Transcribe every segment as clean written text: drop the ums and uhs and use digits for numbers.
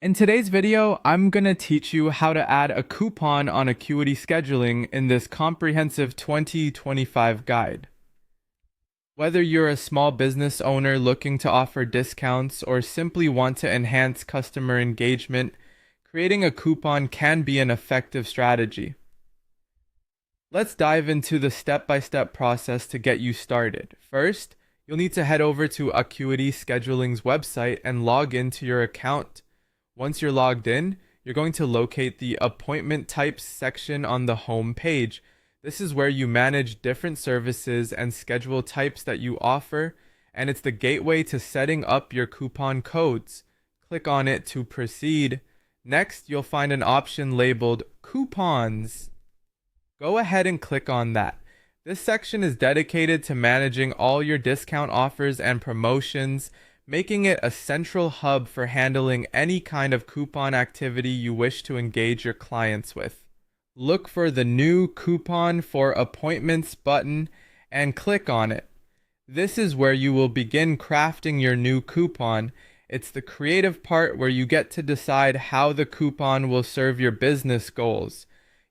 In today's video, I'm going to teach you how to add a coupon on Acuity scheduling in this comprehensive 2025 guide. Whether you're a small business owner looking to offer discounts or simply want to enhance customer engagement, creating a coupon can be an effective strategy. Let's dive into the step-by-step process to get you started. First, you'll need to head over to Acuity Scheduling's website and log into your account. Once you're logged in, you're going to locate the Appointment Types section on the home page. This is where you manage different services and schedule types that you offer, and it's the gateway to setting up your coupon codes. Click on it to proceed. Next, you'll find an option labeled Coupons. Go ahead and click on that. This section is dedicated to managing all your discount offers and promotions, making it a central hub for handling any kind of coupon activity you wish to engage your clients with. Look for the new Coupon for Appointments button and click on it. This is where you will begin crafting your new coupon. It's the creative part where you get to decide how the coupon will serve your business goals.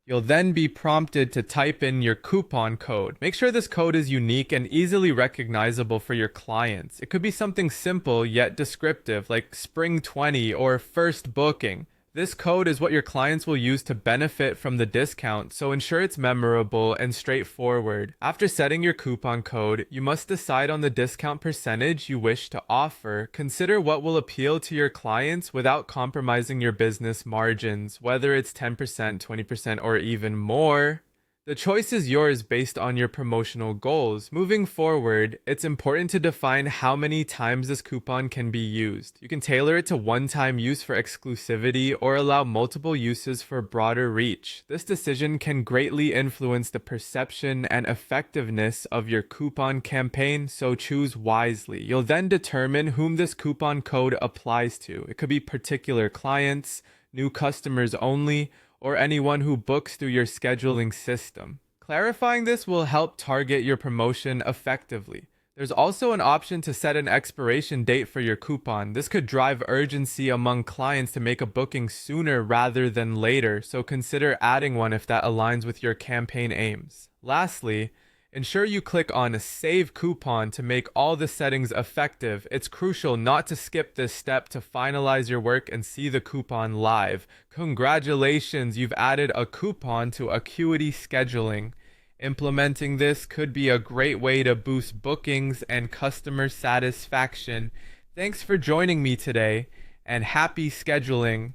You'll then be prompted to type in your coupon code. Make sure this code is unique and easily recognizable for your clients. It could be something simple yet descriptive, like Spring 20 or First Booking. This code is what your clients will use to benefit from the discount, so ensure it's memorable and straightforward. After setting your coupon code, you must decide on the discount percentage you wish to offer. Consider what will appeal to your clients without compromising your business margins, whether it's 10%, 20%, or even more. The choice is yours based on your promotional goals. Moving forward, it's important to define how many times this coupon can be used. You can tailor it to one-time use for exclusivity or allow multiple uses for broader reach. This decision can greatly influence the perception and effectiveness of your coupon campaign, so choose wisely. You'll then determine whom this coupon code applies to. It could be particular clients, new customers only, or anyone who books through your scheduling system. Clarifying this will help target your promotion effectively. There's also an option to set an expiration date for your coupon. This could drive urgency among clients to make a booking sooner rather than later, so consider adding one if that aligns with your campaign aims. Lastly, ensure you click on Save Coupon to make all the settings effective. It's crucial not to skip this step to finalize your work and see the coupon live. Congratulations, you've added a coupon to Acuity Scheduling. Implementing this could be a great way to boost bookings and customer satisfaction. Thanks for joining me today, and happy scheduling.